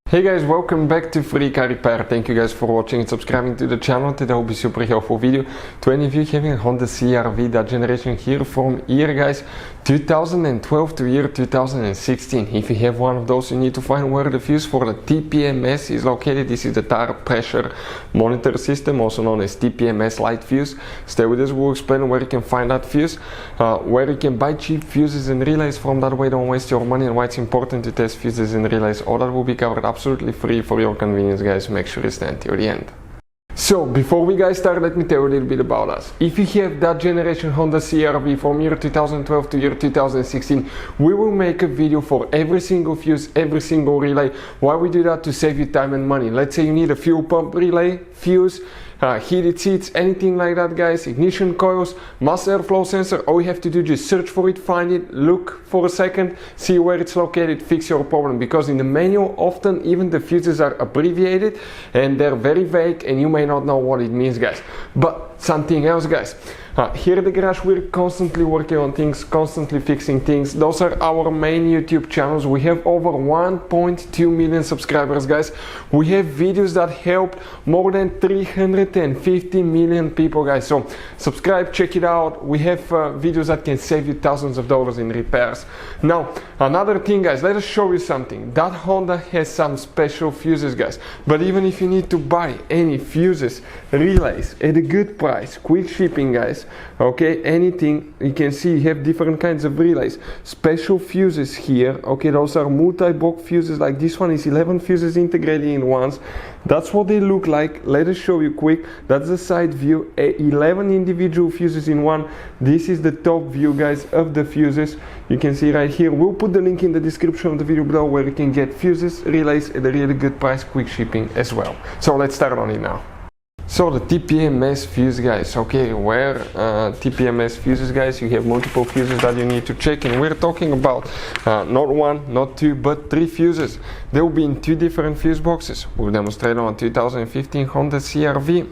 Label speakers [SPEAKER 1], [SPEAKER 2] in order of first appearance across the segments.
[SPEAKER 1] Hey guys, welcome back to Free Car Repair. Thank you guys for watching and subscribing to the channel. Today will be super helpful video to any of you having a Honda CR-V, that generation here from year guys 2012 to year 2016. If you have one of those, you need to find where the fuse for the Tpms is located. This is the tire pressure monitor system, also known as Tpms light fuse. Stay with us, we'll explain where you can find that fuse, where you can buy cheap fuses and relays from. That way don't waste your money, and why it's important to test fuses and relays. All that will be covered absolutely free for your convenience, guys. Make sure you stand till the end. So before we guys start, let me tell you a little bit about us. If you have that generation Honda CR-V from year 2012 to year 2016, we will make a video for every single fuse, every single relay. Why we do that? To save you time and money. Let's say you need a fuel pump relay, fuse, heated seats, anything like that, guys, ignition coils, mass airflow sensor. All you have to do is just search for it, find it, look for a second, see where it's located, fix your problem. Because in the manual, often even the fuses are abbreviated and they're very vague and you may not know what it means, guys. But something else, guys. Here at the garage, we're constantly working on things, constantly fixing things. Those are our main YouTube channels. We have over 1.2 million subscribers, guys. We have videos that helped more than 350 million people, guys. So subscribe, check it out. We have videos that can save you thousands of dollars in repairs. Now, another thing, guys, let us show you something. That Honda has some special fuses, guys. But even if you need to buy any fuses, relays at a good price, quick shipping, guys, okay, anything, you can see you have different kinds of relays, special fuses here. Okay, those are multi-block fuses. Like this one is 11 fuses integrated in ones. That's what they look like. Let us show you quick. That's the side view, 11 individual fuses in one. This is the top view, guys, of the fuses. You can see right here. We'll put the link in the description of the video below where you can get fuses, relays at a really good price, quick shipping as well. So let's start on it now. So the Tpms fuse, guys, okay, where Tpms fuses, guys, you have multiple fuses that you need to check, and we're talking about not one, not two, but three fuses. They will be in two different fuse boxes. We'll demonstrate on a 2015 Honda CR-V.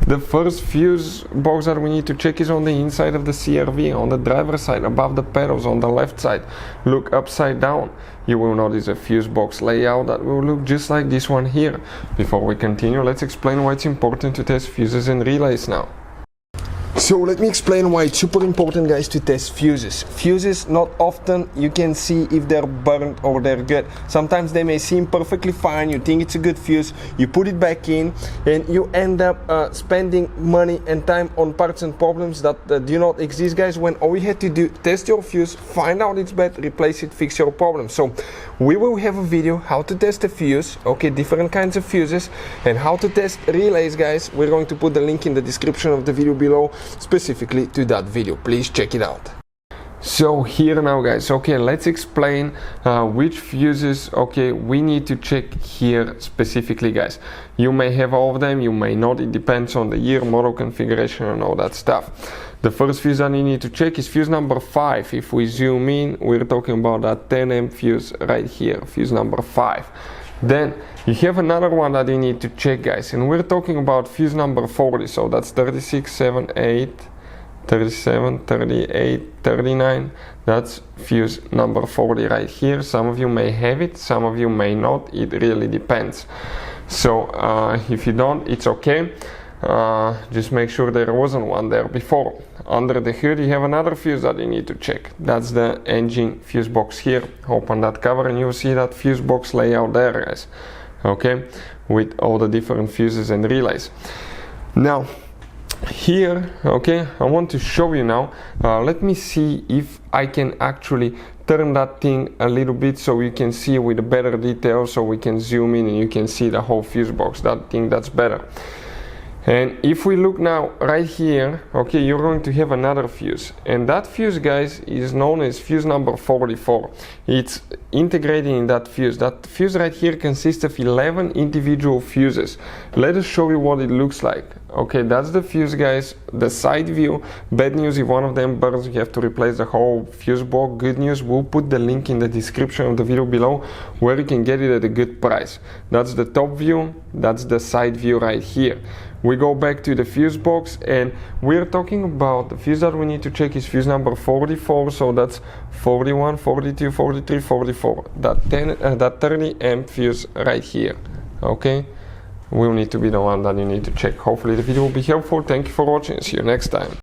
[SPEAKER 1] The first fuse box that we need to check is on the inside of the CR-V, on the driver's side, above the pedals, on the left side. Look upside down. You will notice a fuse box layout that will look just like this one here. Before we continue, let's explain why it's important to test fuses and relays now. So let me explain why it's super important, guys, to test fuses. Fuses, not often you can see if they're burnt or they're good. Sometimes they may seem perfectly fine, you think it's a good fuse, you put it back in, and you end up spending money and time on parts and problems that do not exist, guys, when all you had to do, test your fuse, find out it's bad, replace it, fix your problem. So we will have a video how to test a fuse, okay, different kinds of fuses, and how to test relays, guys. We're going to put the link in the description of the video below, specifically to that video. Please check it out. So here now, guys, okay, let's explain which fuses, okay, we need to check here specifically, guys. You may have all of them, you may not. It depends on the year, model, configuration, and all that stuff. The first fuse that you need to check is fuse number 5. If we zoom in, we're talking about that 10M fuse right here, fuse number 5. Then you have another one that you need to check, guys, and we're talking about fuse number 40. So that's 36, 7, 8, 37, 38, 39. That's fuse number 40 right here. Some of you may have it, some of you may not. It really depends. So if you don't, it's okay. Just make sure there wasn't one there before. Under the hood you have another fuse that you need to check. That's the engine fuse box here. Open that cover and you'll see that fuse box layout there, guys, okay, with all the different fuses and relays. Now here, okay, I want to show you now. Let me see if I can actually turn that thing a little bit so you can see with a better detail, so we can zoom in and you can see the whole fuse box. That thing, that's better. And if we look now right here, okay, you're going to have another fuse, and that fuse, guys, is known as fuse number 44. It's integrated in that fuse. That fuse right here consists of 11 individual fuses. Let us show you what it looks like. Okay, that's the fuse, guys, the side view. Bad news, if one of them burns, you have to replace the whole fuse box. Good news, we'll put the link in the description of the video below where you can get it at a good price. That's the top view, that's the side view right here. we go back to the fuse box, and we're talking about the fuse that we need to check is fuse number 44, so that's 41, 42, 43, 44, that 30 amp fuse right here. Okay, will need to be the one that you need to check. Hopefully the video will be helpful. Thank you for watching, see you next time.